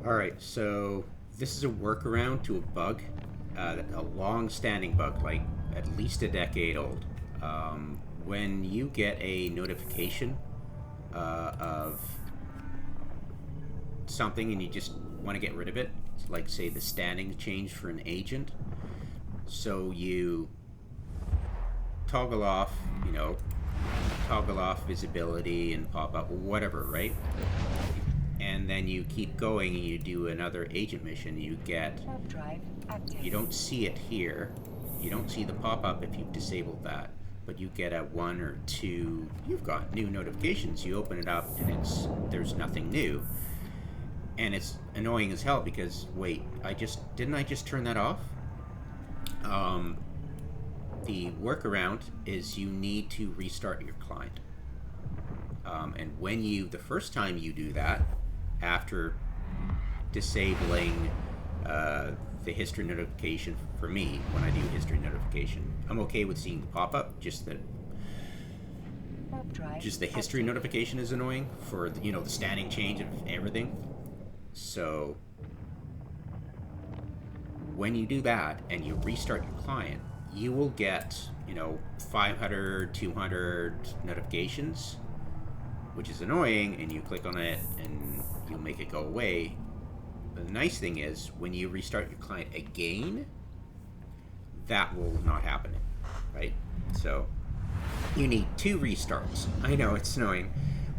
Alright, so this is a workaround to a bug, a long standing bug, like at least a decade old. When you get a notification of something and you just want to get rid of it, like say the standing changed for an agent, so you toggle off, toggle off visibility and pop up, whatever, right? And then you keep going and you do another agent mission. You don't see it here. You don't see the pop-up if you've disabled that, but you get a one or two. You've got new notifications. You open it up and there's nothing new, and it's annoying as hell because wait, I just turn that off. The workaround is you need to restart your client, and when the first time you do that, after disabling the history notification, for me, when I do history notification, I'm okay with seeing the pop-up, just the history notification is annoying for the standing change of everything. So when you do that and you restart your client, you will get 500, 200 notifications, which is annoying, and you click on it and you'll make it go away. But the nice thing is when you restart your client again, that will not happen, right? So you need 2 restarts. I know it's annoying,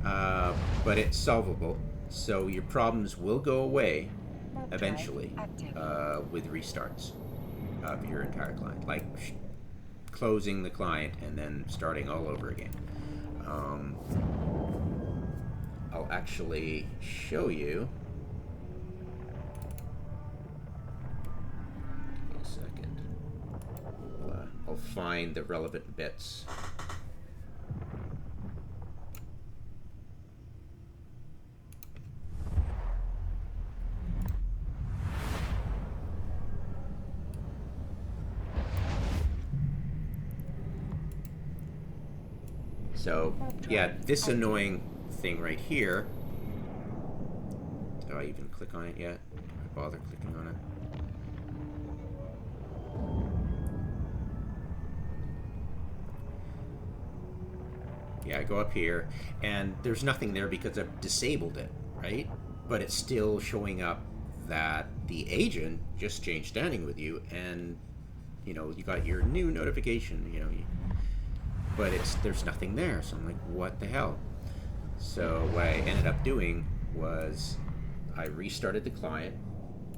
but it's solvable. So your problems will go away eventually with restarts of your entire client, like closing the client and then starting all over again. I'll actually show you. Give me a second. I'll find the relevant bits. So, yeah, this annoying thing right here. Did I even click on it yet? Did I bother clicking on it? Yeah, I go up here, and there's nothing there because I've disabled it, right? But it's still showing up that the agent just changed standing with you, and you got your new notification, but there's nothing there. So I'm like, what the hell? So what I ended up doing was I restarted the client,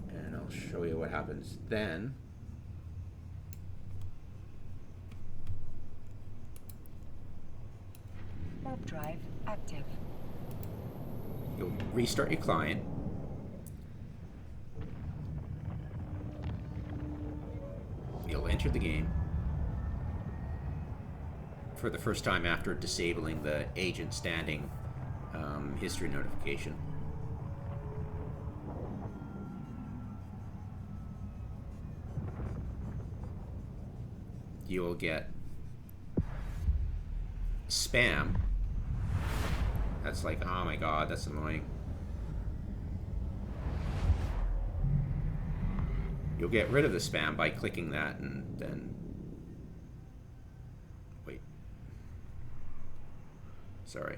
and I'll show you what happens then. Warp drive active. You'll restart your client. You'll enter the game for the first time after disabling the agent standing history notification. You will get spam. That's like, oh my god, that's annoying. You'll get rid of the spam by clicking that, and then wait. Sorry.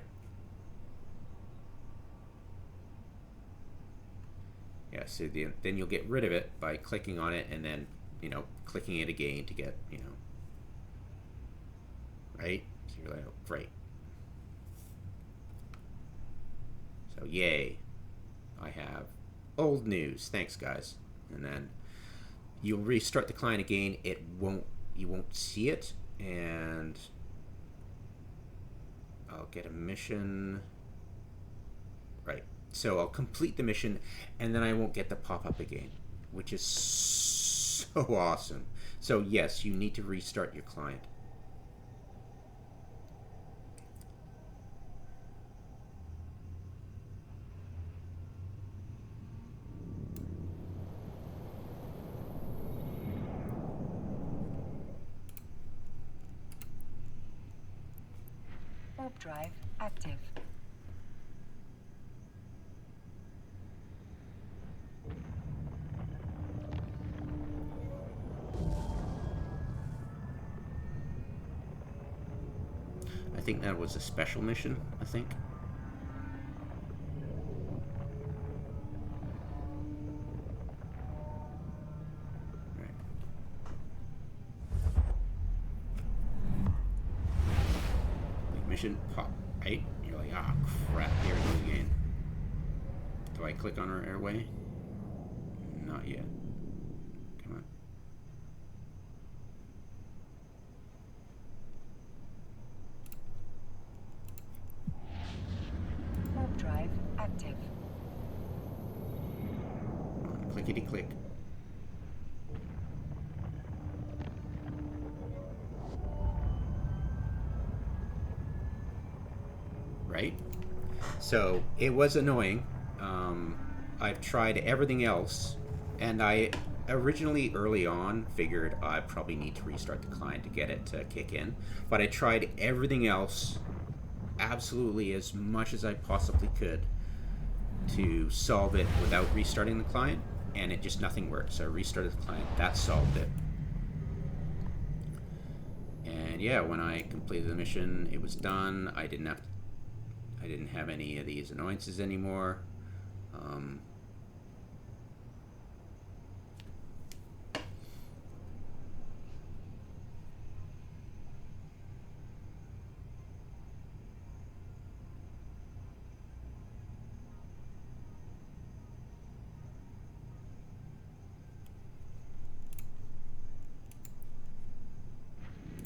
Yeah, so then you'll get rid of it by clicking on it and then, clicking it again to get, right? So you're like, right. So yay, I have old news. Thanks, guys. And then you'll restart the client again. You won't see it, and I'll get a mission. Right. So I'll complete the mission, and then I won't get the pop-up again, which is so awesome. So yes, you need to restart your client. Warp drive active. think that was a special mission, I think. Right. Like mission pop, right? You're like, ah, crap, here we go again. Do I click on our airway? Not yet. Come on. Warp drive active. Clickety click. Right? So it was annoying. I've tried everything else, and I originally early on figured I probably need to restart the client to get it to kick in, but I tried everything else absolutely as much as I possibly could to solve it without restarting the client, and it just nothing worked. So I restarted the client, that solved it. And yeah, when I completed the mission, it was done. I didn't have any of these annoyances anymore.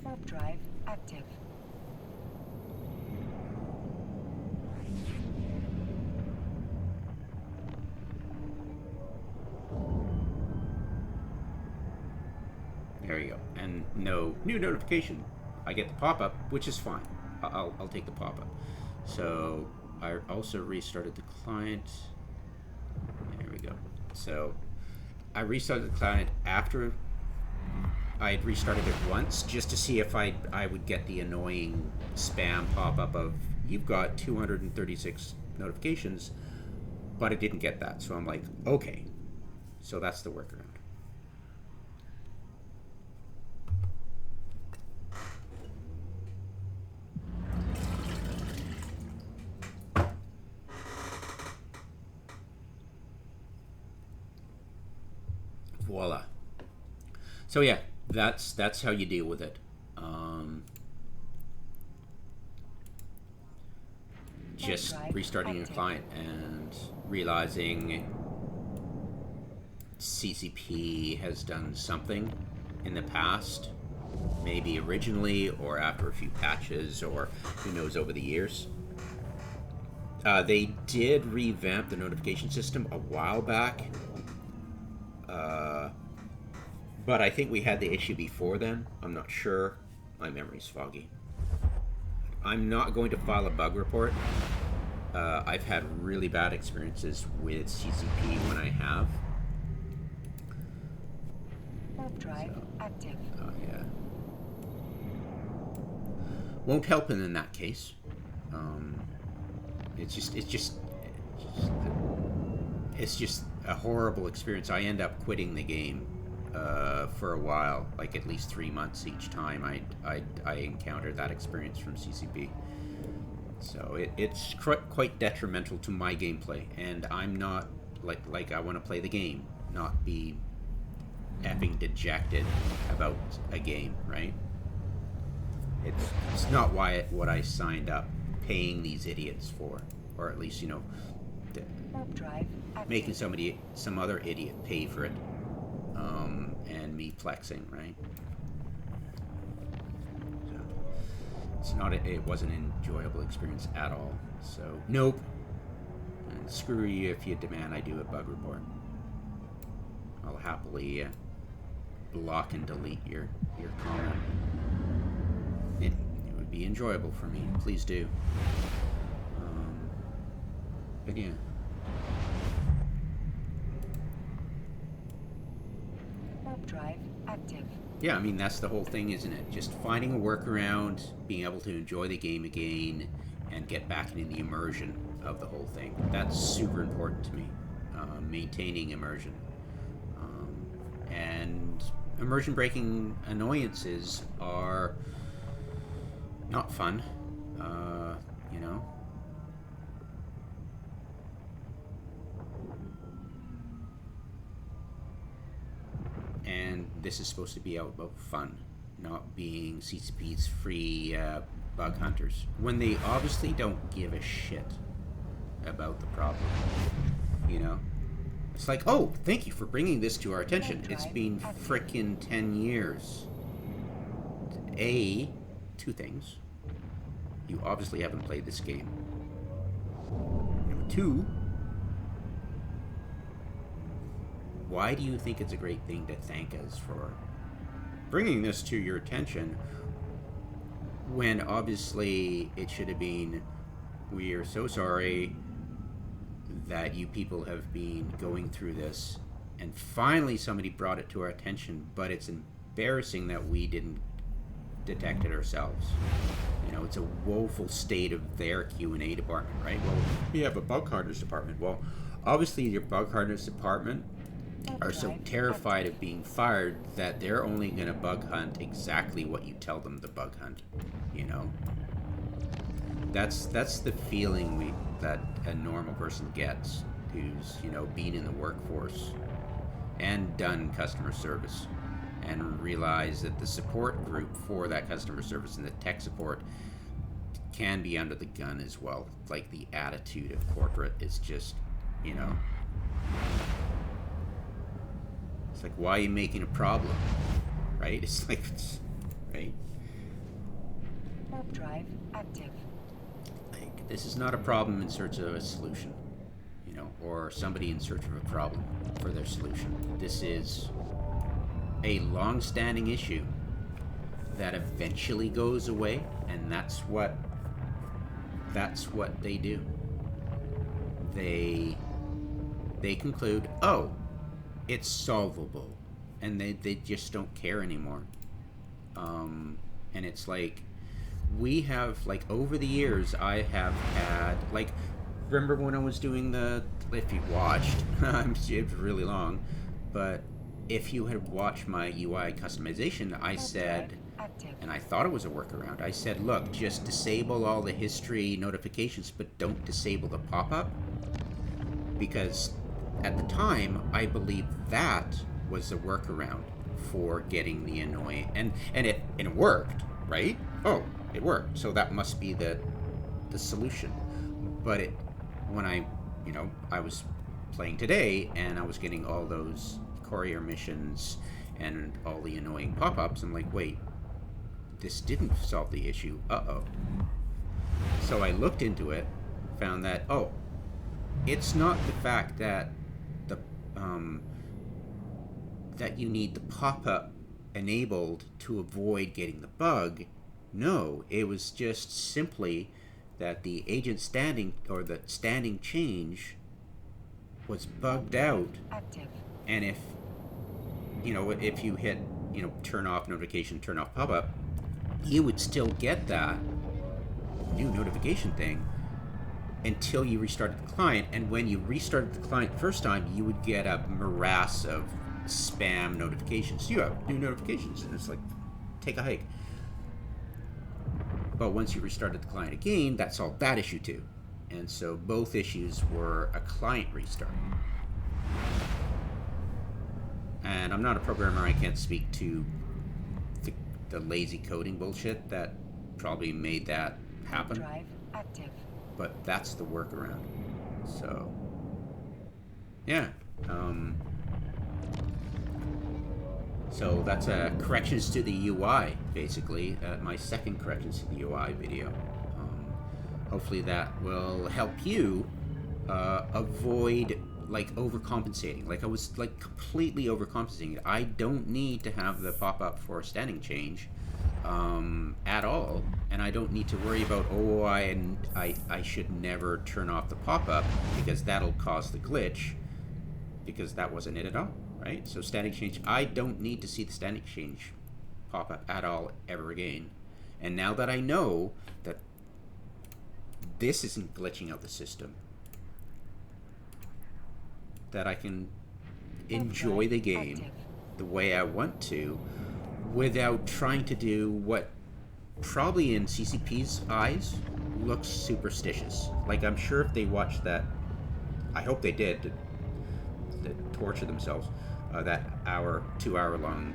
Warp drive active. There you go. And no new notification. I get the pop-up, which is fine. I'll take the pop-up. So I also restarted the client. There we go. So I restarted the client after I had restarted it once, just to see if I would get the annoying spam pop-up of, you've got 236 notifications, but I didn't get that. So I'm like, okay. So that's the workaround. Voila. So yeah, that's how you deal with it. Just restarting your client and realizing CCP has done something in the past, maybe originally or after a few patches, or who knows, over the years. They did revamp the notification system a while back. But I think we had the issue before then. I'm not sure. My memory's foggy. I'm not going to file a bug report. I've had really bad experiences with CCP when I have. Warp drive active. Oh yeah. Won't help in that case. It's just a horrible experience. I end up quitting the game for a while, like at least 3 months each time I encountered that experience from CCP. So it's quite detrimental to my gameplay, and I'm not like I want to play the game, not be effing dejected about a game, right? It's not what I signed up paying these idiots for, or at least Warp drive active. making some other idiot pay for it, and me flexing, right? So it wasn't an enjoyable experience at all. So nope. And screw you if you demand I do a bug report. I'll happily block and delete your comment. It would be enjoyable for me. Please do. But yeah. Warp drive active. Yeah, I mean, that's the whole thing, isn't it? Just finding a workaround, being able to enjoy the game again, and get back into the immersion of the whole thing. That's super important to me. Maintaining immersion. And immersion breaking annoyances are not fun. You know? And this is supposed to be about fun, not being CCP's free bug hunters. When they obviously don't give a shit about the problem, you know? It's like, oh, thank you for bringing this to our attention. It's been frickin' 10 years. Two things. You obviously haven't played this game. Number two, why do you think it's a great thing to thank us for bringing this to your attention when obviously it should have been, we are so sorry that you people have been going through this, and finally somebody brought it to our attention, but it's embarrassing that we didn't detect it ourselves. You know, it's a woeful state of their Q&A department, right? Well, we have a bug hunters department. Well, obviously your bug hunters department are so terrified of being fired that they're only going to bug hunt exactly what you tell them to bug hunt, you know? That's the feeling that a normal person gets who's, you know, been in the workforce and done customer service, and realize that the support group for that customer service and the tech support can be under the gun as well. Like, the attitude of corporate is just, you know, it's like, why are you making a problem, right? It's like, right? Warp drive active. Like, this is not a problem in search of a solution, you know, or somebody in search of a problem for their solution. This is a long-standing issue that eventually goes away, and that's what they do. They conclude, oh, it's solvable, and they just don't care anymore. And it's like, we have, like, over the years, I have had, like, remember when I was doing the, if you watched, it was really long, but if you had watched my UI customization, I said, and I thought it was a workaround, I said, look, just disable all the history notifications, but don't disable the pop-up. Because at the time, I believed that was a workaround for getting the annoying, and it worked, right? Oh, it worked. So that must be the solution. But when I was playing today, and I was getting all those courier missions and all the annoying pop-ups, I'm like, wait, this didn't solve the issue. Uh-oh. So I looked into it, found that, oh, it's not the fact that that you need the pop-up enabled to avoid getting the bug. No, it was just simply that the agent standing, or the standing change, was bugged out. And if you hit, turn off notification, turn off pop-up, you would still get that new notification thing until you restarted the client. And when you restarted the client the first time, you would get a morass of spam notifications. You have new notifications, and it's like, take a hike. But once you restarted the client again, that solved that issue too. And so both issues were a client restart. And I'm not a programmer, I can't speak to the lazy coding bullshit that probably made that happen. Drive active. But that's the workaround. So, yeah. So that's corrections to the UI, basically. My second corrections to the UI video. Hopefully that will help you avoid, like, overcompensating. Like, I was, like, completely overcompensating. I don't need to have the pop-up for a standing change at all, and I don't need to worry about, oh, I should never turn off the pop-up because that'll cause the glitch, because that wasn't it at all, right? So standing change, I don't need to see the standing change pop-up at all ever again. And now that I know that this isn't glitching out the system, that I can enjoy the game the way I want to without trying to do what probably in CCP's eyes, looks superstitious. Like, I'm sure if they watched that, I hope they did, to torture themselves, that 2 hour long,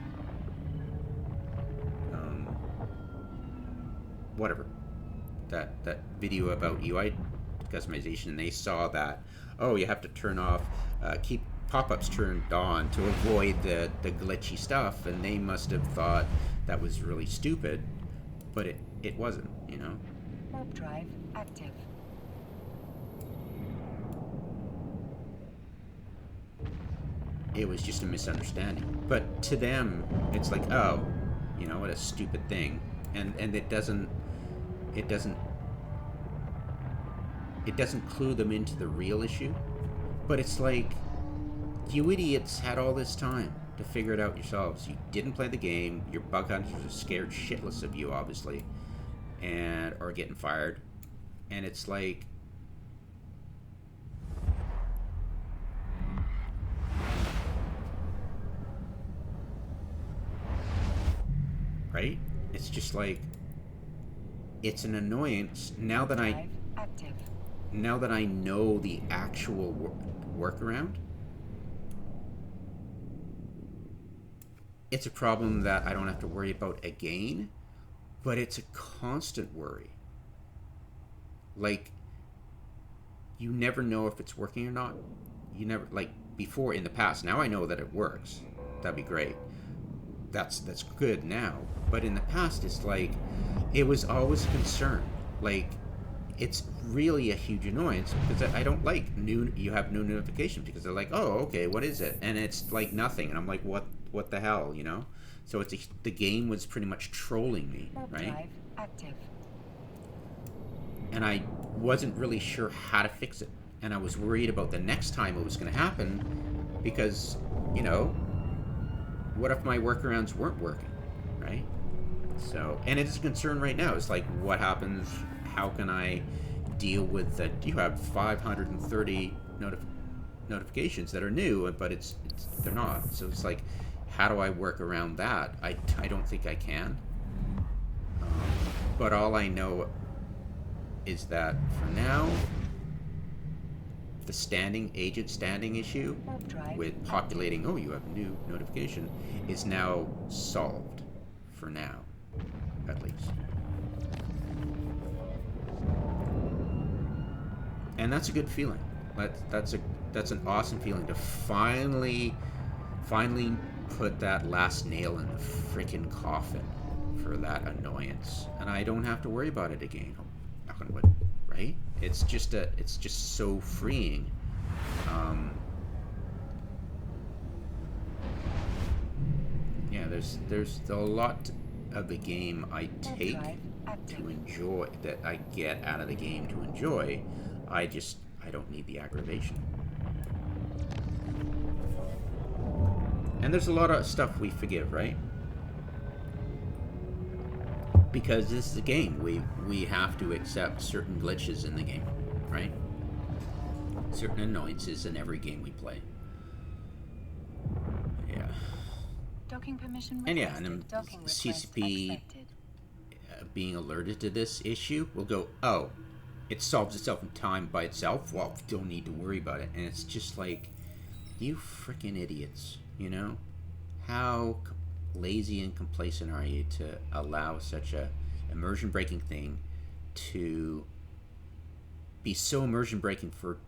um, whatever, that video about UI customization, and they saw that, oh, you have to turn off, keep pop-ups turned on to avoid the glitchy stuff, and they must have thought that was really stupid, but it wasn't, you know. Warp drive active. It was just a misunderstanding. But to them, it's like, oh, you know, what a stupid thing, and it doesn't clue them into the real issue. But it's like, you idiots had all this time to figure it out yourselves. You didn't play the game. Your bug hunters are scared shitless of you, obviously, and are getting fired. And it's like, right? It's just like, it's an annoyance now that I know the actual workaround. It's a problem that I don't have to worry about again, but it's a constant worry. Like, you never know if it's working or not. You never, like before in the past. Now I know that it works. That'd be great. That's good now. But in the past, it's like, it was always a concern. Like, it's really a huge annoyance because I don't like you have new notifications, because they're like, oh, okay, what is it? And it's like nothing, and I'm like, what the hell, you know? So the game was pretty much trolling me, right? Drive active. And I wasn't really sure how to fix it, and I was worried about the next time it was going to happen, because, you know, what if my workarounds weren't working, right? So, and it's a concern right now. It's like, what happens? How can I deal with that? You have 530 notifications that are new, but they're not. So it's like, how do I work around that? I don't think I can. But all I know is that for now, the agent standing issue with populating, oh, you have a new notification, is now solved for now, at least. And that's a good feeling. That's an awesome feeling to finally put that last nail in the freaking coffin for that annoyance, and I don't have to worry about it again. Knock on wood, right? It's just so freeing. Yeah, there's a lot of the game I take to enjoy, that I get out of the game to enjoy. I don't need the aggravation. And there's a lot of stuff we forgive, right? Because this is a game. We have to accept certain glitches in the game, right? Certain annoyances in every game we play. Yeah. Docking permission and yeah, and then CCP being alerted to this issue will go, oh, it solves itself in time by itself. Well, don't need to worry about it. And it's just like, you freaking idiots, you know? How lazy and complacent are you to allow such a immersion breaking thing to be so immersion breaking for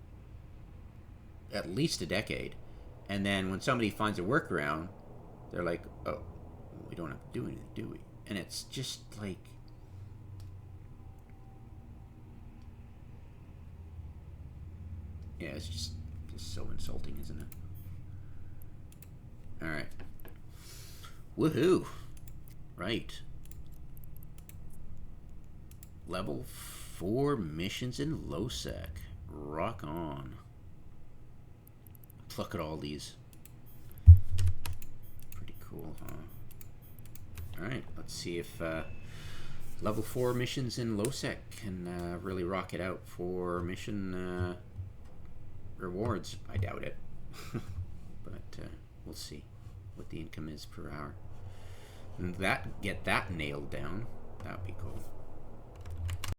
at least a decade, and then when somebody finds a workaround, they're like, oh, we don't have to do anything, do we? And it's just like, yeah, it's just so insulting, isn't it? Alright. Woohoo! Right. Level 4 missions in LoSec. Rock on. Look at all these. Pretty cool, huh? Alright, let's see if level 4 missions in LoSec can really rock it out for mission rewards. I doubt it. But we'll see what the income is per hour. And get that nailed down. That would be cool.